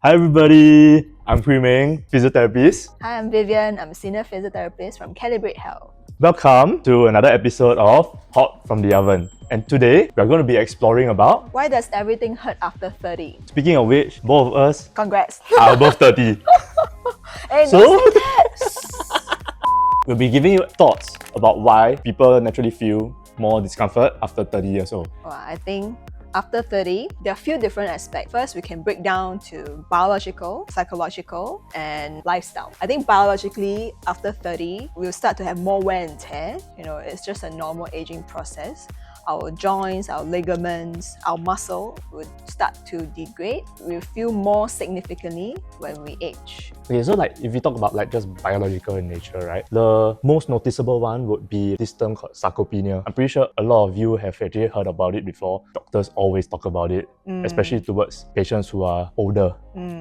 Hi everybody, I'm Hui Meng, physiotherapist. Hi, I'm Vivian. I'm a senior physiotherapist from Calibrate Health. Welcome to another episode of Hot from the Oven. And today, we're going to be exploring about, Why does everything hurt after 30? speaking of which, both of us Congrats. are above 30. Hey, So- don't say that. We'll be giving you thoughts about why people naturally feel more discomfort after 30 years old. Well, I think after 30, there are a few different aspects. First, we can break down to biological, psychological, and lifestyle. I think biologically, after 30, we'll start to have more wear and tear. It's just a normal aging process. Our joints, our ligaments, our muscle would start to degrade. We'll feel more significantly when we age. Okay, so if you talk about just biological in nature, right? The most noticeable one would be this term called sarcopenia. I'm pretty sure a lot of you have actually heard about it before. Doctors always talk about it, especially towards patients who are older.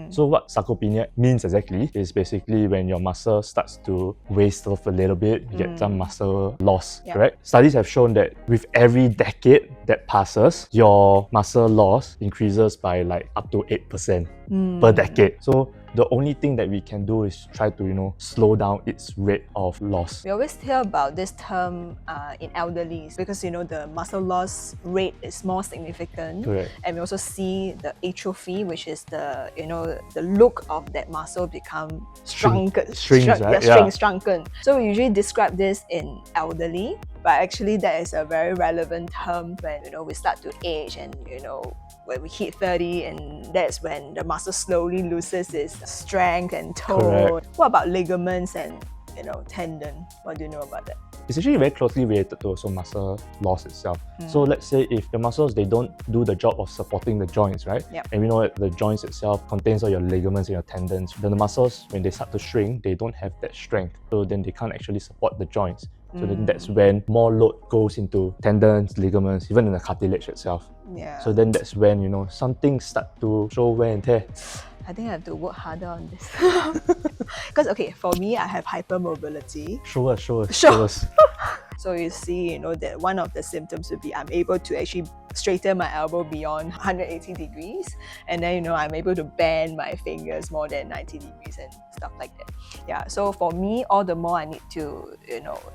So what sarcopenia means exactly is basically when your muscle starts to waste off a little bit, you get some muscle loss, correct? Studies have shown that with every decade that passes, your muscle loss increases by up to 8% per decade. So the only thing that we can do is try to, slow down its rate of loss. We always hear about this term in elderly because the muscle loss rate is more significant. Correct. And we also see the atrophy, which is the look of that muscle become shrunken. Shrunken. So we usually describe this in elderly, but actually that is a very relevant term when we start to age and when we hit 30, and that's when the muscle slowly loses its strength and tone. Correct. What about ligaments and tendon? What do you know about that? It's actually very closely related to also muscle loss itself. So let's say if the muscles, they don't do the job of supporting the joints, right? Yep. And we know that the joints itself contains all your ligaments and your tendons. Then the muscles, when they start to shrink, they don't have that strength. So then they can't actually support the joints. So then that's when more load goes into tendons, ligaments, even in the cartilage itself. Yeah. So then that's when, some things start to show wear and tear. I think I have to work harder on this. Because, for me, I have hypermobility. Show us. So you see, that one of the symptoms would be I'm able to actually straighten my elbow beyond 180 degrees. And then, I'm able to bend my fingers more than 90 degrees and stuff like that. Yeah, so for me, all the more I need to,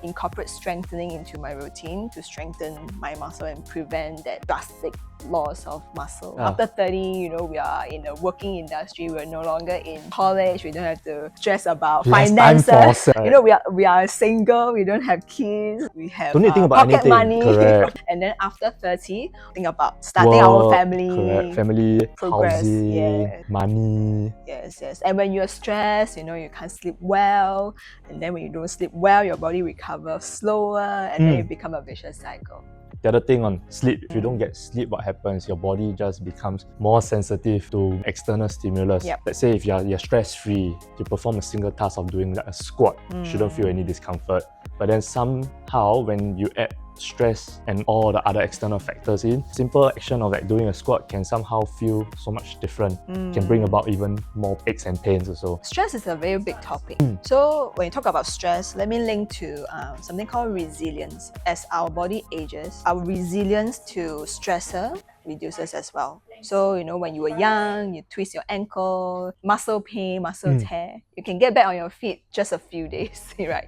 incorporate strengthening into my routine to strengthen my muscle and prevent that drastic loss of muscle. After 30, we are in the working industry. We're no longer in college. We don't have to stress about finances. We are single. We don't have kids. We have Don't need to think about pocket anything. money. Correct. And then after 30, think about starting our own family. Correct. Family, progress, housing, money. Yes. And when you're stressed, you can't sleep well. And then when you don't sleep well, your body recovers slower, and then it becomes a vicious cycle. The other thing on sleep, if you don't get sleep, what happens? Your body just becomes more sensitive to external stimulus. Yep. Let's say if you're stress-free, you perform a single task of doing a squat, you shouldn't feel any discomfort. But then somehow when you add stress and all the other external factors in, simple action of doing a squat can somehow feel so much different. Can bring about even more aches and pains also. Stress is a very big topic. So when you talk about stress, let me link to something called resilience. As our body ages, our resilience to stressor reduces as well. So, when you were young, you twist your ankle, muscle pain, muscle tear, you can get back on your feet just a few days, right?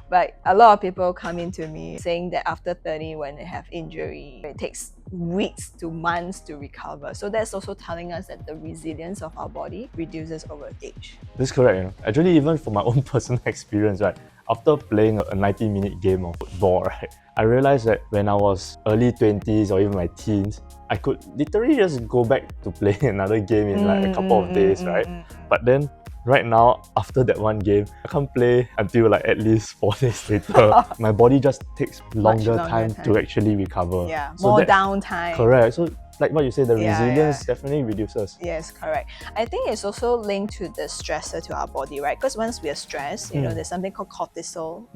But a lot of people come into me saying that after 30, when they have injury, it takes weeks to months to recover. So that's also telling us that the resilience of our body reduces over age. That's correct. Actually, even from my own personal experience, right? After playing a 90-minute game of football, right, I realized that when I was early 20s or even my teens, I could literally just go back to play another game in a couple of days, right? But then right now, after that one game, I can't play until at least 4 days later. My body just takes longer time to actually recover. Yeah, so more downtime. Correct. So like what you say, the resilience definitely reduces. Yes, correct. I think it's also linked to the stressor to our body, right? Because once we are stressed, there's something called cortisol,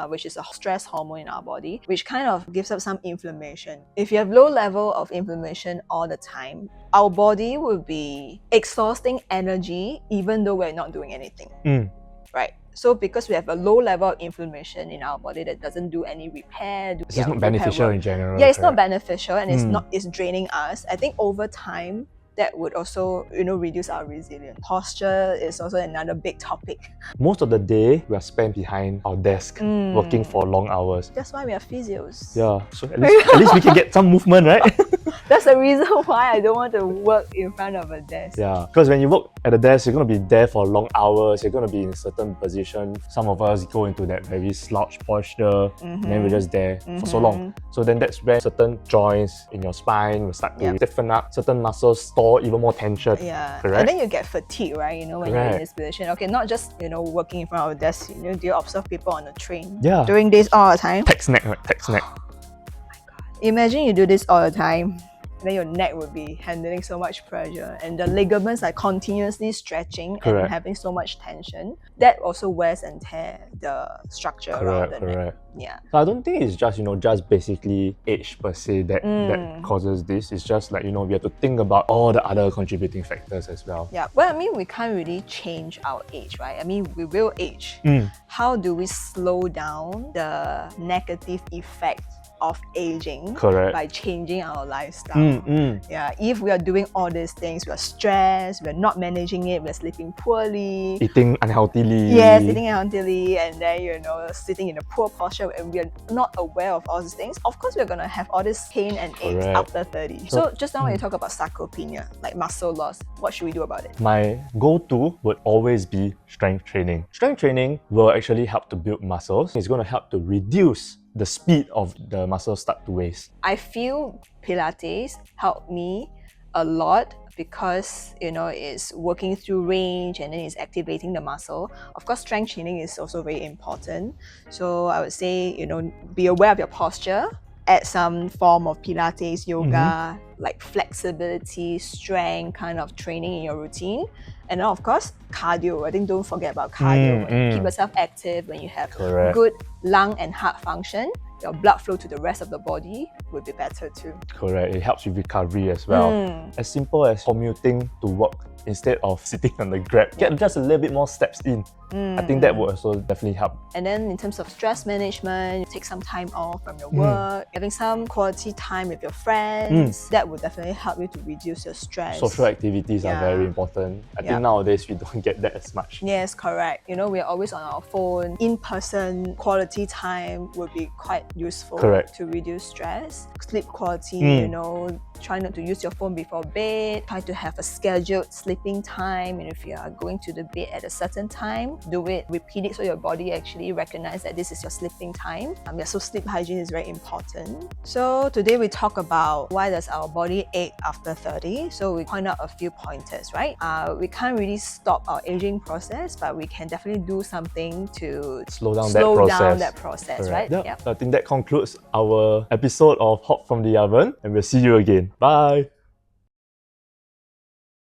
which is a stress hormone in our body, which kind of gives up some inflammation. If you have low level of inflammation all the time, our body will be exhausting energy even though we're not doing anything, right? So because we have a low level of inflammation in our body that doesn't do any repair, it's not beneficial in general. Yeah, it's not beneficial, and it's draining us. I think over time, that would also, reduce our resilience. Posture is also another big topic. Most of the day, we are spent behind our desk, working for long hours. That's why we are physios. Yeah, so at least we can get some movement, right? That's the reason why I don't want to work in front of a desk. Yeah, because when you work at the desk, you're going to be there for long hours, you're going to be in a certain position. Some of us go into that very slouch posture, and then we're just there for so long. So then that's where certain joints in your spine will start to stiffen up, certain muscles store even more tension. Yeah, correct? And then you get fatigue, right? When you're in this position. Okay, not just, working in front of a desk, do you observe people on the train? Yeah. Doing this all the time? Tech snack, right? Tech snack. Oh my God. Imagine you do this all the time. Then your neck would be handling so much pressure and the ligaments are continuously stretching and having so much tension. That also wears and tears the structure around the neck. Yeah. So I don't think it's just, just basically age per se that causes this. It's just like, we have to think about all the other contributing factors as well. Yeah, well, we can't really change our age, right? We will age. How do we slow down the negative effect of aging by changing our lifestyle? Yeah, if we are doing all these things, we are stressed, we are not managing it, we are sleeping poorly, eating unhealthily. Yes, eating unhealthily, and then sitting in a poor posture, and we are not aware of all these things. Of course, we're gonna have all this pain and aches after 30. So just now when you talk about sarcopenia, like muscle loss, what should we do about it? My go-to would always be strength training. Strength training will actually help to build muscles. It's going to help to reduce the speed of the muscles start to waste. I feel Pilates helped me a lot because it's working through range and then it's activating the muscle. Of course, strength training is also very important. So I would say, be aware of your posture, add some form of Pilates, yoga, like flexibility, strength kind of training in your routine. And then of course, cardio. I think don't forget about cardio. When you keep yourself active, when you have good lung and heart function, your blood flow to the rest of the body will be better too. Correct. It helps with recovery as well. As simple as commuting to work instead of sitting on the Grab. Get just a little bit more steps in. I think that would also definitely help. And then in terms of stress management, take some time off from your work, having some quality time with your friends, that would definitely help you to reduce your stress. Social activities are very important. I think nowadays we don't get that as much. Yes, correct. We are always on our phone. In-person quality time would be quite useful to reduce stress. Sleep quality, try not to use your phone before bed. Try to have a scheduled sleeping time. And if you are going to the bed at a certain time, do it, repeat it so your body actually recognize that this is your sleeping time. So sleep hygiene is very important. So today we talk about why does our body ache after 30. So we point out a few pointers, right? We can't really stop our aging process, but we can definitely do something to slow down that process, right? Yep. I think that concludes our episode of Hot from the Oven, and we'll see you again. Bye!